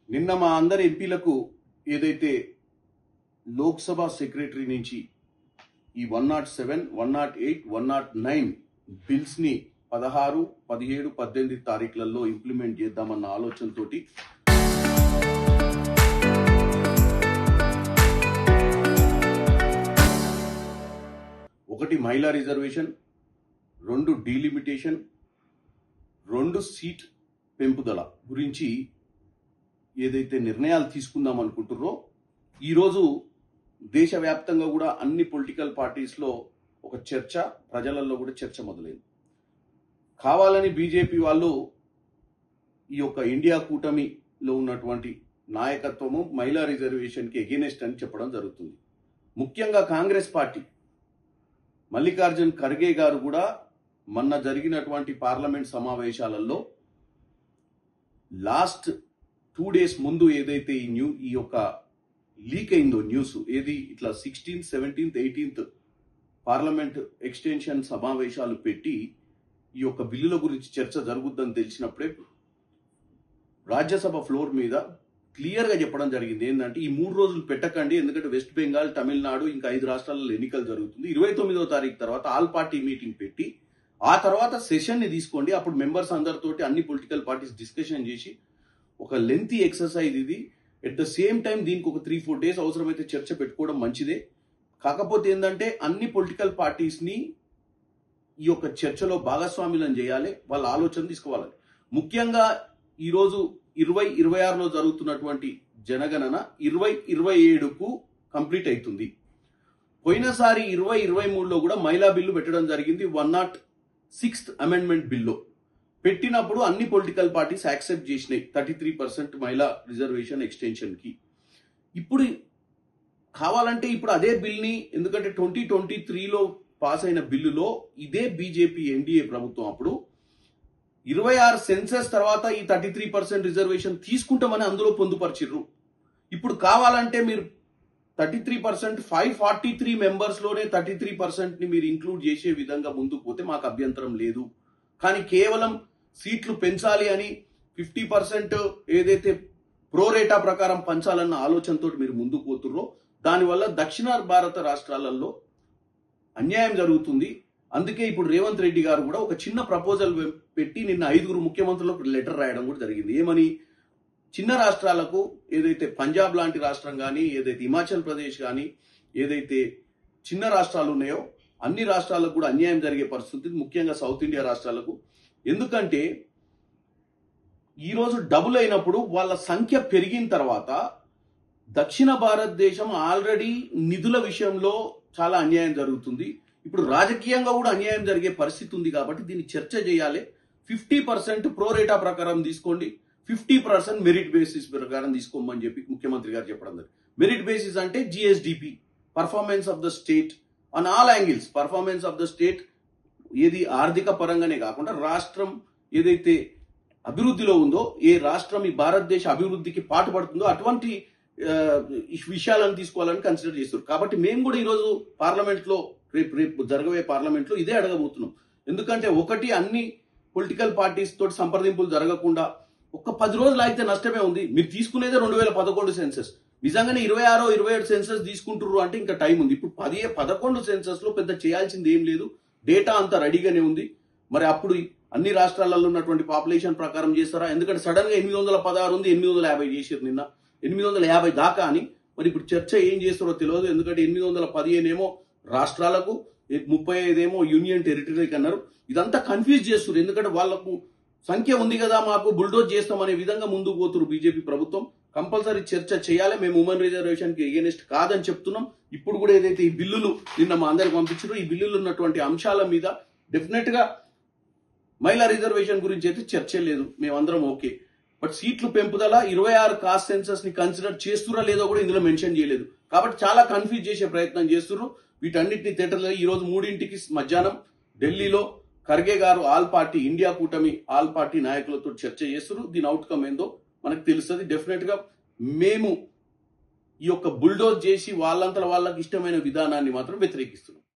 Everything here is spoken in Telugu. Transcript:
నిన్న మా అందరి ఎంపీలకు ఏదైతే లోక్సభ సెక్రటరీ నుంచి ఈ 107, 108, 109 బిల్స్ని 16, 17, 18 తారీఖులలో ఇంప్లిమెంట్ చేద్దామన్న ఆలోచనతోటి ఒకటి మహిళా రిజర్వేషన్, 2 డీలిమిటేషన్, 2 సీట్ పెంపుదల గురించి ఏదైతే నిర్ణయాలు తీసుకుందాం అనుకుంటున్నారో ఈరోజు దేశవ్యాప్తంగా కూడా అన్ని పొలిటికల్ పార్టీస్లో ఒక చర్చ, ప్రజలలో కూడా చర్చ మొదలైంది. కావాలని బీజేపీ వాళ్ళు ఈ యొక్క ఇండియా కూటమిలో ఉన్నటువంటి నాయకత్వము మహిళా రిజర్వేషన్కి ఎగెనెస్ట్ అని చెప్పడం జరుగుతుంది. ముఖ్యంగా కాంగ్రెస్ పార్టీ మల్లికార్జున్ ఖర్గే గారు కూడా మొన్న జరిగినటువంటి పార్లమెంట్ సమావేశాలలో లాస్ట్ 2 days ముందు ఏదైతే ఈ యొక్క లీక్ అయిందో న్యూస్, ఏది ఇట్లా 16th, 17th, 18th parliament extension సమావేశాలు పెట్టి ఈ యొక్క బిల్లుల గురించి చర్చ జరుగుద్దని తెలిసినప్పుడే రాజ్యసభ ఫ్లోర్ మీద క్లియర్గా చెప్పడం జరిగింది. ఏంటంటే ఈ 3 రోజులు పెట్టకండి, ఎందుకంటే వెస్ట్ బెంగాల్, తమిళనాడు ఇంకా 5 రాష్ట్రాలలో ఎన్నికలు జరుగుతుంది. 29వ తారీఖు తర్వాత ఆల్ పార్టీ మీటింగ్ పెట్టి ఆ తర్వాత సెషన్ని తీసుకోండి. అప్పుడు మెంబర్స్ అందరితోటి అన్ని పొలిటికల్ పార్టీస్ డిస్కషన్ చేసి ఒక లెంతీ ఎక్సర్సైజ్ ఇది. ఎట్ ద సేమ్ టైం దీనికి ఒక 3-4 days అవసరమైతే చర్చ పెట్టుకోవడం మంచిదే. కాకపోతే ఏంటంటే అన్ని పొలిటికల్ పార్టీస్ని ఈ యొక్క చర్చలో భాగస్వాములను చేయాలి, వాళ్ళ ఆలోచన తీసుకోవాలి. ముఖ్యంగా ఈరోజు 2026లో జరుగుతున్నటువంటి జనగణన 2027కు కంప్లీట్ అవుతుంది. పోయినసారి 2023లో కూడా మహిళా బిల్లు పెట్టడం జరిగింది. 106th అమెండ్మెంట్ బిల్లు పెట్టినప్పుడు అన్ని పొలిటికల్ పార్టీస్ యాక్సెప్ట్ చేసినాయి 33% మహిళా రిజర్వేషన్ ఎక్స్టెన్షన్కి. ఇప్పుడు కావాలంటే ఇప్పుడు అదే బిల్ని, ఎందుకంటే 2023లో పాస్ అయిన బిల్లులో ఇదే బీజేపీ ఎన్డీఏ ప్రభుత్వం అప్పుడు 26 సెన్సస్ తర్వాత ఈ 33% రిజర్వేషన్ తీసుకుంటామని అందులో పొందుపరిచిర్రు. ఇప్పుడు కావాలంటే మీరు 33% 543 మెంబర్స్లోనే 33%ని మీరు ఇంక్లూడ్ చేసే విధంగా ముందుకు పోతే మాకు అభ్యంతరం లేదు. కానీ కేవలం సీట్లు పెంచాలి అని 50% ఏదైతే ప్రోరేటా ప్రకారం పంచాలన్న ఆలోచనతో మీరు ముందుకు పోతుర్రో దానివల్ల దక్షిణ భారత రాష్ట్రాలలో అన్యాయం జరుగుతుంది. అందుకే ఇప్పుడు రేవంత్ రెడ్డి గారు కూడా ఒక చిన్న ప్రపోజల్ పెట్టి నిన్న 5 ముఖ్యమంత్రులకు లెటర్ రాయడం కూడా జరిగింది. ఏమని? చిన్న రాష్ట్రాలకు, ఏదైతే పంజాబ్ లాంటి రాష్ట్రం కానీ, ఏదైతే హిమాచల్ ప్రదేశ్ కానీ, ఏదైతే చిన్న రాష్ట్రాలు ఉన్నాయో అన్ని రాష్ట్రాలకు కూడా అన్యాయం జరిగే పరిస్థితి, ముఖ్యంగా సౌత్ ఇండియా రాష్ట్రాలకు. ఎందుకంటే ఈరోజు డబుల్ అయినప్పుడు వాళ్ళ సంఖ్య పెరిగిన తర్వాత దక్షిణ భారతదేశం ఆల్రెడీ నిధుల విషయంలో చాలా అన్యాయం జరుగుతుంది. ఇప్పుడు రాజకీయంగా కూడా అన్యాయం జరిగే పరిస్థితి ఉంది. కాబట్టి దీన్ని చర్చ చేయాలి. 50% ప్రోరేటా ప్రకారం తీసుకోండి, 50% మెరిట్ బేసిస్ ప్రకారం తీసుకోమని చెప్పి ముఖ్యమంత్రి గారు చెప్పడం జరిగింది. మెరిట్ బేసిస్ అంటే GSDP, performance of the state on all angles. Performance of the state ఏది ఆర్థిక పరంగానే కాకుండా రాష్ట్రం ఏదైతే అభివృద్ధిలో ఉందో, ఏ రాష్ట్రం ఈ భారతదేశ అభివృద్ధికి పాటుపడుతుందో అటువంటి విషయాలను తీసుకోవాలని కన్సిడర్ చేస్తారు. కాబట్టి మేము కూడా ఈరోజు పార్లమెంట్లో రేపు జరగబోయే పార్లమెంట్లో ఇదే అడగబోతున్నాం. ఎందుకంటే ఒకటి, అన్ని పొలిటికల్ పార్టీస్ తోటి సంప్రదింపులు జరగకుండా ఒక్క 10 రోజులు అయితే నష్టమే ఉంది. మీరు తీసుకునేదే 2011 సెన్సస్. నిజంగానే 26, 27 సెన్సస్ తీసుకుంటున్నారు అంటే ఇంకా టైం ఉంది. ఇప్పుడు 11 సెన్సస్ లో పెద్ద చేయాల్సింది ఏం లేదు. డేటా అంతా రెడీగానే ఉంది. మరి అప్పుడు అన్ని రాష్ట్రాలలో ఉన్నటువంటి పాపులేషన్ ప్రకారం చేస్తారా? ఎందుకంటే సడన్ గా 816 ఉంది, 850 చేసారు నిన్న, 850 దాకా అని. మరి ఇప్పుడు చర్చ ఏం చేస్తారో తెలియదు. ఎందుకంటే 815 ఏమో రాష్ట్రాలకు, 35 ఏమో యూనియన్ టెరిటరీకి అన్నారు. ఇదంతా కన్ఫ్యూజ్ చేస్తున్నారు. ఎందుకంటే వాళ్లకు సంఖ్య ఉంది కదా, మాకు బుల్డోజ్ చేస్తామనే విధంగా ముందుకు పోతున్నారు బీజేపీ ప్రభుత్వం. కంపల్సరీ చర్చ చేయాలి. మేము ఉమెన్ రిజర్వేషన్కి ఎగెనిస్ట్ కాదని చెప్తున్నాం. ఇప్పుడు కూడా ఏదైతే ఈ బిల్లులు నిన్న మా అందరికి పంపించారో ఈ బిల్లులు ఉన్నటువంటి అంశాల మీద డెఫినెట్ గా మహిళా రిజర్వేషన్ గురించి అయితే చర్చ లేదు, మేమందరం ఓకే. బట్ సీట్లు పెంపుదల 26 కాస్ట్ సెన్సస్ ని కన్సిడర్ చేస్తురా లేదో కూడా ఇందులో మెన్షన్ చేయలేదు. కాబట్టి చాలా కన్ఫ్యూజ్ చేసే ప్రయత్నం చేస్తున్నారు. వీటన్నిటిని థియేటర్లో ఈరోజు 3ంటికి మధ్యాహ్నం ఢిల్లీలో ఖర్గే గారు ఆల్ పార్టీ, ఇండియా కూటమి ఆల్ పార్టీ నాయకులతో చర్చ చేస్తున్నారు. దీని అవుట్కమ్ ఏందో మనకు తెలుస్తుంది. డెఫినెట్ గా మేము ఈ యొక్క బుల్డోజ్ చేసి వాళ్ళంతా వాళ్ళకి ఇష్టమైన విధానాన్ని మాత్రం వ్యతిరేకిస్తున్నాం.